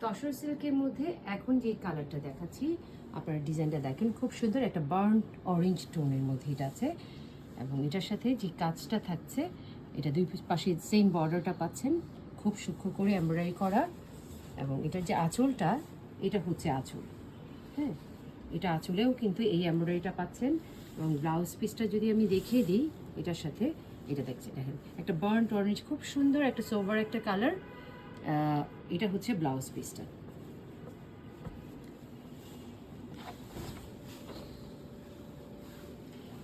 তসর সিল্কের মধ্যে এখন যে কালারটা দেখাচ্ছি, আপনারা ডিজাইনটা দেখেন, খুব সুন্দর একটা বার্ন্ট অরেঞ্জ টোনের মধ্যে এটা আছে। এবং এটার সাথে যে কাজটা থাকছে, এটা দুই পাশে সেম বর্ডারটা পাচ্ছেন, খুব সূক্ষ্ম করে এমব্রয়ডারি করা। এবং এটার যে আঁচলটা, এটা হচ্ছে আঁচল। হ্যাঁ, এটা আঁচলেও কিন্তু এই এমব্রয়ডারিটা পাচ্ছেন। এবং ব্লাউজ পিসটা যদি আমি দেখিয়ে দিই, এটার সাথে এটা দেখছেন, দেখেন একটা বার্ন্ট অরেঞ্জ, খুব সুন্দর একটা সোভার একটা কালার। এটা হচ্ছে ব্লাউজ পিসটা।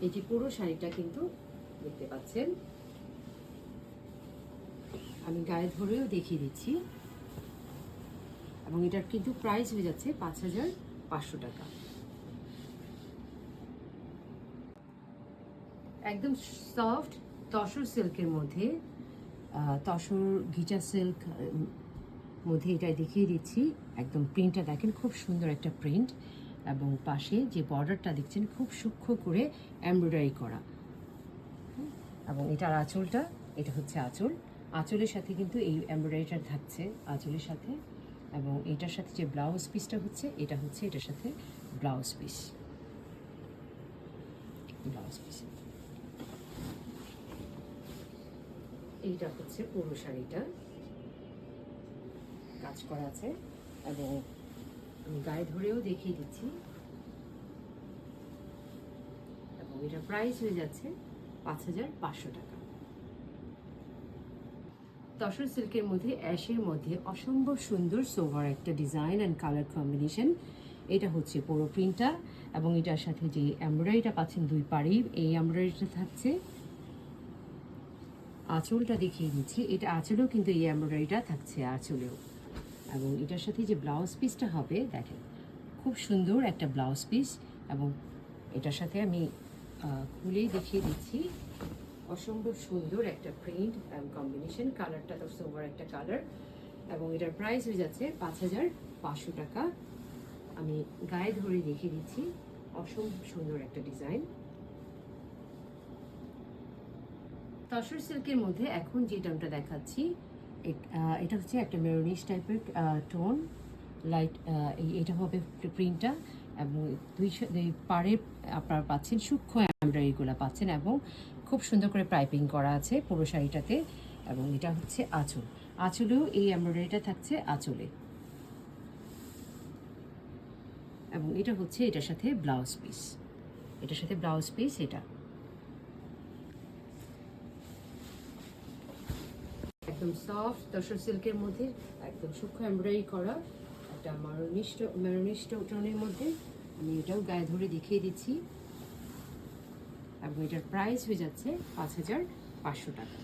এই যে পুরো শাড়িটা কিন্তু দেখতে পাচ্ছেন, আমি গায়ে ধরেও দেখিয়ে দিচ্ছি। এবং এটার কিন্তু প্রাইস হয়ে যাচ্ছে ৫,৫০০ টাকা। একদম সফট তসর সিল্কের মধ্যে, তসর ঘিচা সিল্ক মধ্যে এটা দেখিয়ে দিচ্ছি। একদম প্রিন্টটা দেখেন, খুব সুন্দর একটা প্রিন্ট। এবং পাশে যে বর্ডারটা দেখছেন, খুব সূক্ষ্ম করে এমব্রয়ডারি করা। এবং এটার আঁচলটা, এটা হচ্ছে আঁচল। আঁচলের সাথে কিন্তু এই এমব্রয়ডারিটা থাকছে আঁচলের সাথে। এবং এটার সাথে যে ব্লাউজ পিসটা হচ্ছে, এটা হচ্ছে এটার সাথে ব্লাউজ পিস। এইটা হচ্ছে পুরো শাড়িটা কাজ করা আছে। এবং আমি গায়ে ধরেও দেখিয়ে দিচ্ছি। এবং এটার প্রাইস হয়ে যাচ্ছে ৫,৫০০ টাকা। তসর সিল্কের মধ্যে অ্যাশের মধ্যে অসম্ভব সুন্দর সোভার একটা ডিজাইন অ্যান্ড কালার কম্বিনেশন। এটা হচ্ছে পুরো প্রিন্টটা। এবং এটার সাথে যে এমব্রয়ডারিটা পাচ্ছেন দুই পাড়েই, এই এমব্রয়ডারিটা থাকছে। আঁচলটা দেখিয়ে দিচ্ছি, এটা আঁচলেও কিন্তু এই এমব্রয়ডারিটা থাকছে আঁচলেও। এবং এটার সাথে যে ব্লাউজ পিসটা হবে, দেখেন খুব সুন্দর একটা ব্লাউজ পিস। এবং এটার সাথে আমি খুলেই দেখিয়ে দিচ্ছি, অসম্ভব সুন্দর একটা প্রিন্ট এবং কম্বিনেশন। কালারটা তো সোভার একটা কালার। এবং এটার প্রাইস হয়ে যাচ্ছে ৫,৫০০ টাকা। আমি গায়ে ধরে দেখিয়ে দিচ্ছি, অসম্ভব সুন্দর একটা ডিজাইন। তসর সিল্কের মধ্যে এখন যে টোনটা দেখাচ্ছি, এটা হচ্ছে একটা মেরুনিশ টাইপের টোন, লাইট। এটা হবে প্রিন্টটা। এবং দুই পাড়ে আপনারা পাচ্ছেন সূক্ষ্ম এমব্রয়ডারিগুলো পাচ্ছেন। এবং খুব সুন্দর করে পাইপিং করা আছে পুরো শাড়িটাতে। এবং এটা হচ্ছে আঁচল, আঁচলেও এই এমব্রয়ডারিটা থাকছে আঁচলে। এবং এটা হচ্ছে এটার সাথে ব্লাউজ পিস, এটার সাথে ব্লাউজ পিস। এটা একদম সফট তসর সিল্কের মধ্যে একদম সূক্ষ্ম এমব্রয়ডারি করা একটা মেরুনিশ টোনের মধ্যে। আমি এটাও গায়ে ধরে দেখিয়ে দিচ্ছি। এবং এটার প্রাইস হয়ে যাচ্ছে ৫,৫০০ টাকা।